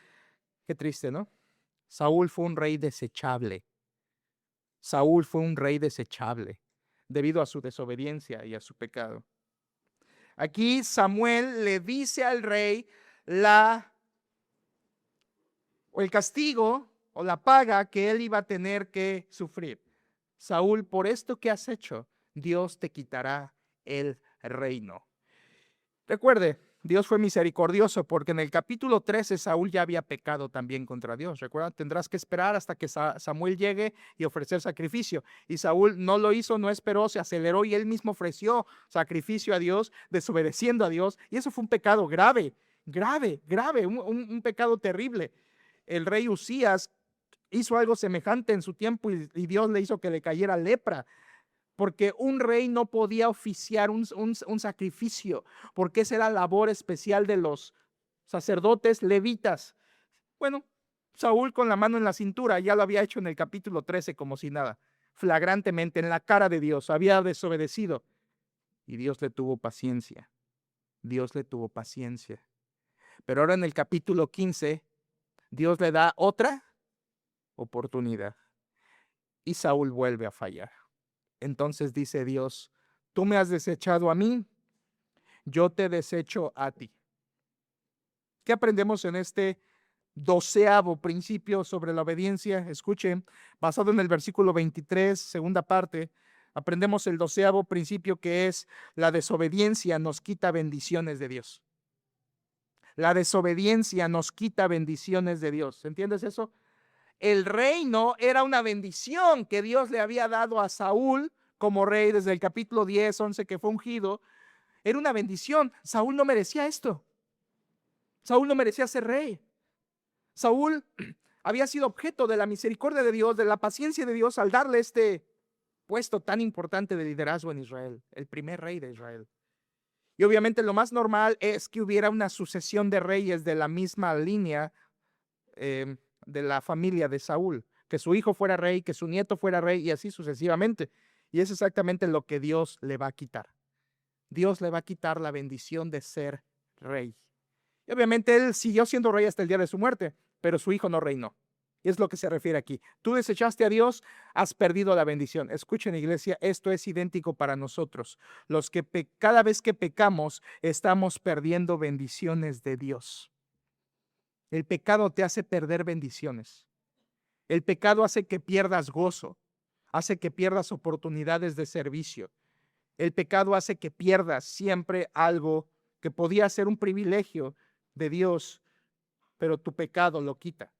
Qué triste, ¿no? Saúl fue un rey desechable. Saúl fue un rey desechable debido a su desobediencia y a su pecado. Aquí Samuel le dice al rey el castigo o la paga que él iba a tener que sufrir. Saúl, por esto que has hecho, Dios te quitará el reino. Recuerde, Dios fue misericordioso porque en el capítulo 13 Saúl ya había pecado también contra Dios. Recuerda, tendrás que esperar hasta que Samuel llegue y ofrecer sacrificio. Y Saúl no lo hizo, no esperó, se aceleró y él mismo ofreció sacrificio a Dios, desobedeciendo a Dios. Y eso fue un pecado grave, un pecado terrible. El rey Usías hizo algo semejante en su tiempo y Dios le hizo que le cayera lepra. Porque un rey no podía oficiar un sacrificio, porque esa era la labor especial de los sacerdotes levitas. Bueno, Saúl con la mano en la cintura ya lo había hecho en el capítulo 13 como si nada, flagrantemente en la cara de Dios, había desobedecido. Y Dios le tuvo paciencia, Dios le tuvo paciencia. Pero ahora en el capítulo 15, Dios le da otra oportunidad y Saúl vuelve a fallar. Entonces dice Dios, tú me has desechado a mí, yo te desecho a ti. ¿Qué aprendemos en este 12º principio sobre la obediencia? Escuchen, basado en el versículo 23, segunda parte, aprendemos el 12º principio, que es la desobediencia nos quita bendiciones de Dios. La desobediencia nos quita bendiciones de Dios. ¿Entiendes eso? El reino era una bendición que Dios le había dado a Saúl como rey desde el capítulo 10, 11 que fue ungido. Era una bendición. Saúl no merecía esto. Saúl no merecía ser rey. Saúl había sido objeto de la misericordia de Dios, de la paciencia de Dios al darle este puesto tan importante de liderazgo en Israel, el primer rey de Israel. Y obviamente lo más normal es que hubiera una sucesión de reyes de la misma línea de la familia de Saúl, que su hijo fuera rey, que su nieto fuera rey y así sucesivamente. Y es exactamente lo que Dios le va a quitar. Dios le va a quitar la bendición de ser rey. Y obviamente él siguió siendo rey hasta el día de su muerte, pero su hijo no reinó. Y es lo que se refiere aquí. Tú desechaste a Dios, has perdido la bendición. Escuchen, iglesia, esto es idéntico para nosotros. Los que cada vez que pecamos, estamos perdiendo bendiciones de Dios. El pecado te hace perder bendiciones. El pecado hace que pierdas gozo, hace que pierdas oportunidades de servicio. El pecado hace que pierdas siempre algo que podía ser un privilegio de Dios, pero tu pecado lo quita.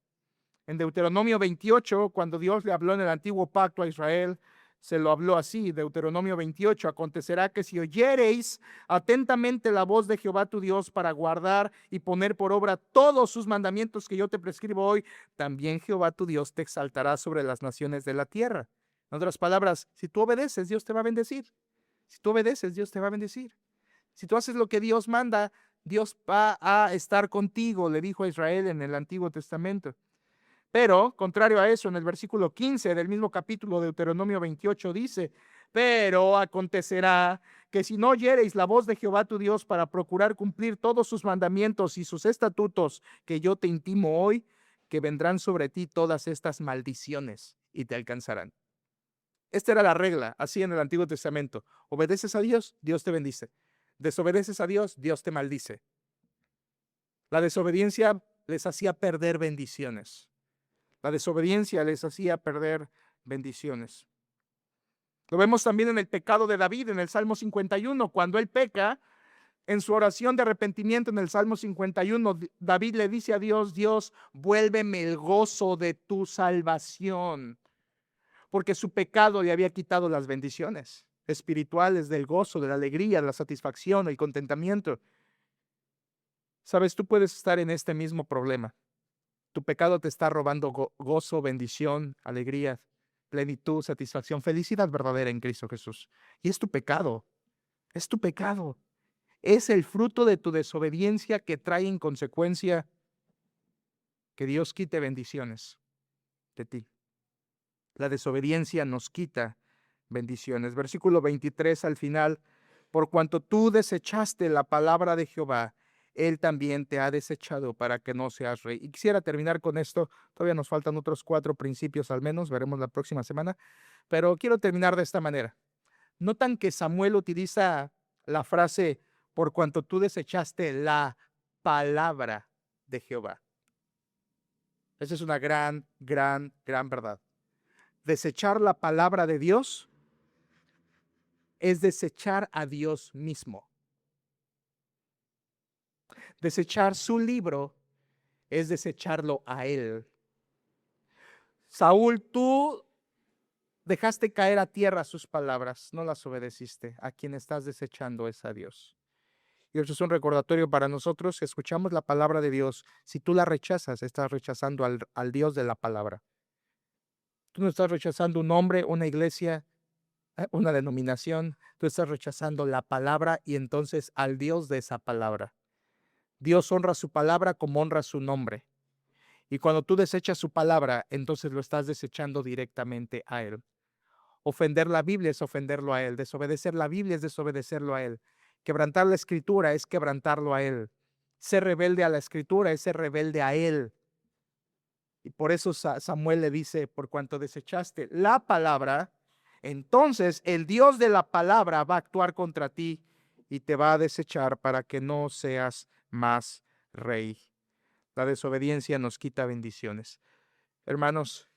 En Deuteronomio 28, cuando Dios le habló en el antiguo pacto a Israel, se lo habló así, Deuteronomio 28, acontecerá que si oyereis atentamente la voz de Jehová tu Dios para guardar y poner por obra todos sus mandamientos que yo te prescribo hoy, también Jehová tu Dios te exaltará sobre las naciones de la tierra. En otras palabras, si tú obedeces, Dios te va a bendecir. Si tú obedeces, Dios te va a bendecir. Si tú haces lo que Dios manda, Dios va a estar contigo, le dijo a Israel en el Antiguo Testamento. Pero, contrario a eso, en el versículo 15 del mismo capítulo de Deuteronomio 28 dice, pero acontecerá que si no oyereis la voz de Jehová tu Dios para procurar cumplir todos sus mandamientos y sus estatutos que yo te intimo hoy, que vendrán sobre ti todas estas maldiciones y te alcanzarán. Esta era la regla, así en el Antiguo Testamento. Obedeces a Dios, Dios te bendice. Desobedeces a Dios, Dios te maldice. La desobediencia les hacía perder bendiciones. La desobediencia les hacía perder bendiciones. Lo vemos también en el pecado de David, en el Salmo 51, cuando él peca. En su oración de arrepentimiento en el Salmo 51, David le dice a Dios: Dios, vuélveme el gozo de tu salvación, porque su pecado le había quitado las bendiciones espirituales del gozo, de la alegría, de la satisfacción, el contentamiento. Sabes, tú puedes estar en este mismo problema. Tu pecado te está robando gozo, bendición, alegría, plenitud, satisfacción, felicidad verdadera en Cristo Jesús. Y es tu pecado, es tu pecado. Es el fruto de tu desobediencia que trae en consecuencia que Dios quite bendiciones de ti. La desobediencia nos quita bendiciones. Versículo 23 al final: por cuanto tú desechaste la palabra de Jehová, Él también te ha desechado para que no seas rey. Y quisiera terminar con esto. Todavía nos faltan otros 4 principios al menos, veremos la próxima semana, pero quiero terminar de esta manera. Notan que Samuel utiliza la frase: por cuanto tú desechaste la palabra de Jehová. Esa es una gran verdad. Desechar la palabra de Dios es desechar a Dios mismo. Desechar su libro es desecharlo a Él. Saúl, tú dejaste caer a tierra sus palabras, no las obedeciste. A quien estás desechando es a Dios. Y eso es un recordatorio para nosotros que escuchamos la palabra de Dios. Si tú la rechazas, estás rechazando al Dios de la palabra. Tú no estás rechazando un hombre, una iglesia, una denominación. Tú estás rechazando la palabra y entonces al Dios de esa palabra. Dios honra su palabra como honra su nombre. Y cuando tú desechas su palabra, entonces lo estás desechando directamente a Él. Ofender la Biblia es ofenderlo a Él. Desobedecer la Biblia es desobedecerlo a Él. Quebrantar la Escritura es quebrantarlo a Él. Ser rebelde a la Escritura es ser rebelde a Él. Y por eso Samuel le dice: por cuanto desechaste la palabra, entonces el Dios de la palabra va a actuar contra ti y te va a desechar para que no seas más rey. La desobediencia nos quita bendiciones. Hermanos,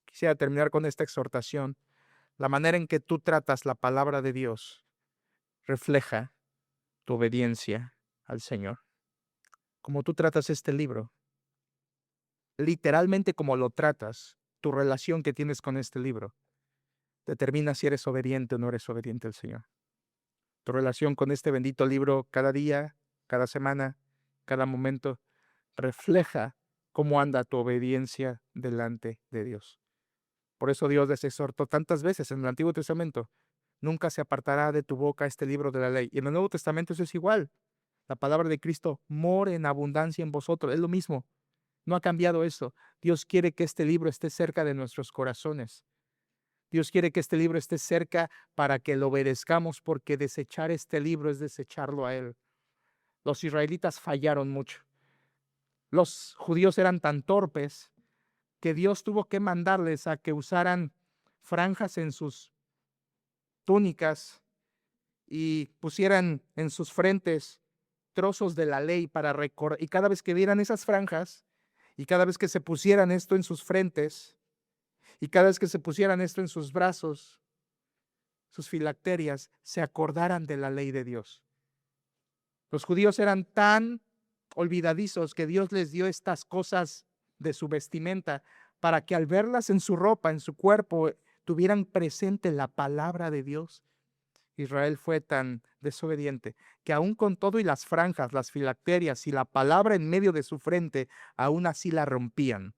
quisiera terminar con esta exhortación. La manera en que tú tratas la palabra de Dios refleja tu obediencia al Señor. Como tú tratas este libro, literalmente como lo tratas, tu relación que tienes con este libro determina si eres obediente o no eres obediente al Señor. Tu relación con este bendito libro cada día, cada semana, cada momento, refleja cómo anda tu obediencia delante de Dios. Por eso Dios les exhortó tantas veces en el Antiguo Testamento: nunca se apartará de tu boca este libro de la ley. Y en el Nuevo Testamento eso es igual. La palabra de Cristo more en abundancia en vosotros. Es lo mismo. No ha cambiado eso. Dios quiere que este libro esté cerca de nuestros corazones. Dios quiere que este libro esté cerca para que lo obedezcamos, porque desechar este libro es desecharlo a Él. Los israelitas fallaron mucho. Los judíos eran tan torpes que Dios tuvo que mandarles a que usaran franjas en sus túnicas y pusieran en sus frentes trozos de la ley para recordar. Y cada vez que vieran esas franjas, y cada vez que se pusieran esto en sus frentes, y cada vez que se pusieran esto en sus brazos, sus filacterias, se acordaran de la ley de Dios. Los judíos eran tan olvidadizos que Dios les dio estas cosas de su vestimenta para que al verlas en su ropa, en su cuerpo, tuvieran presente la palabra de Dios. Israel fue tan desobediente que aún con todo y las franjas, las filacterias y la palabra en medio de su frente, aún así la rompían.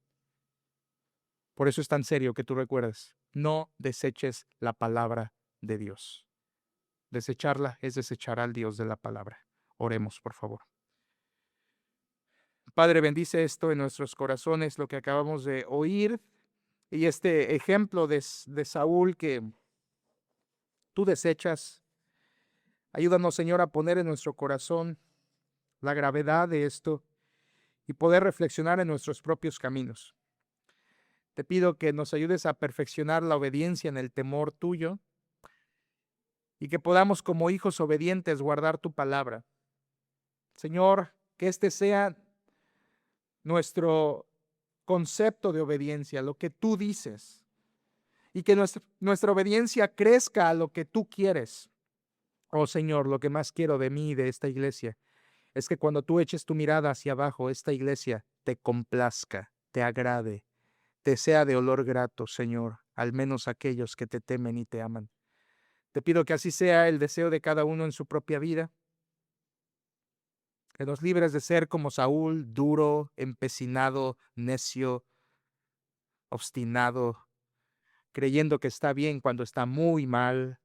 Por eso es tan serio que tú recuerdes: no deseches la palabra de Dios. Desecharla es desechar al Dios de la palabra. Oremos, por favor. Padre, bendice esto en nuestros corazones, lo que acabamos de oír, y este ejemplo de Saúl que tú desechas. Ayúdanos, Señor, a poner en nuestro corazón la gravedad de esto y poder reflexionar en nuestros propios caminos. Te pido que nos ayudes a perfeccionar la obediencia en el temor tuyo y que podamos, como hijos obedientes, guardar tu palabra. Señor, que este sea nuestro concepto de obediencia, lo que tú dices, y que nuestra obediencia crezca a lo que tú quieres. Oh Señor, lo que más quiero de mí y de esta iglesia es que cuando tú eches tu mirada hacia abajo, esta iglesia te complazca, te agrade, te sea de olor grato, Señor, al menos aquellos que te temen y te aman. Te pido que así sea el deseo de cada uno en su propia vida, que nos libres de ser como Saúl, duro, empecinado, necio, obstinado, creyendo que está bien cuando está muy mal,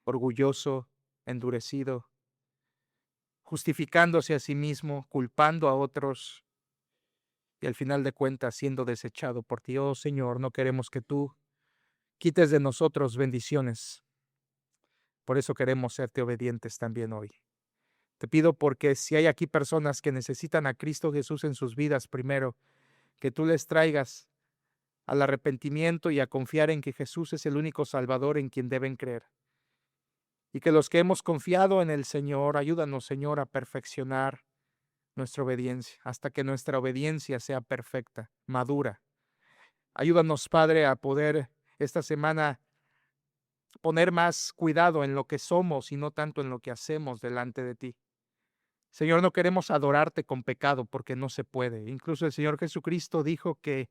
orgulloso, endurecido, justificándose a sí mismo, culpando a otros y al final de cuentas siendo desechado por ti. Oh Señor, no queremos que tú quites de nosotros bendiciones. Por eso queremos serte obedientes también hoy. Te pido porque si hay aquí personas que necesitan a Cristo Jesús en sus vidas primero, que tú les traigas al arrepentimiento y a confiar en que Jesús es el único Salvador en quien deben creer. Y que los que hemos confiado en el Señor, ayúdanos, Señor, a perfeccionar nuestra obediencia, hasta que nuestra obediencia sea perfecta, madura. Ayúdanos, Padre, a poder esta semana poner más cuidado en lo que somos y no tanto en lo que hacemos delante de ti. Señor, no queremos adorarte con pecado porque no se puede. Incluso el Señor Jesucristo dijo que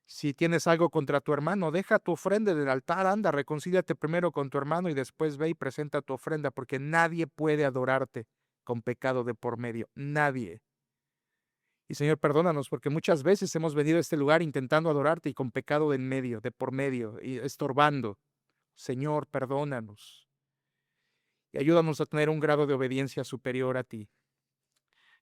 si tienes algo contra tu hermano, deja tu ofrenda en el altar, anda, reconcíliate primero con tu hermano y después ve y presenta tu ofrenda, porque nadie puede adorarte con pecado de por medio. Nadie. Y Señor, perdónanos porque muchas veces hemos venido a este lugar intentando adorarte y con pecado de en medio, de por medio, y estorbando. Señor, perdónanos y ayúdanos a tener un grado de obediencia superior a ti.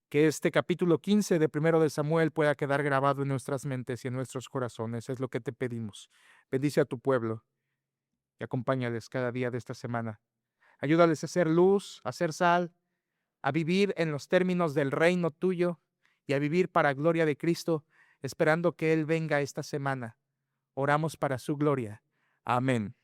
Que este capítulo 15 de Primero de Samuel pueda quedar grabado en nuestras mentes y en nuestros corazones. Es lo que te pedimos. Bendice a tu pueblo y acompáñales cada día de esta semana. Ayúdales a hacer luz, a hacer sal, a vivir en los términos del reino tuyo y a vivir para gloria de Cristo, esperando que Él venga esta semana. Oramos para su gloria. Amén.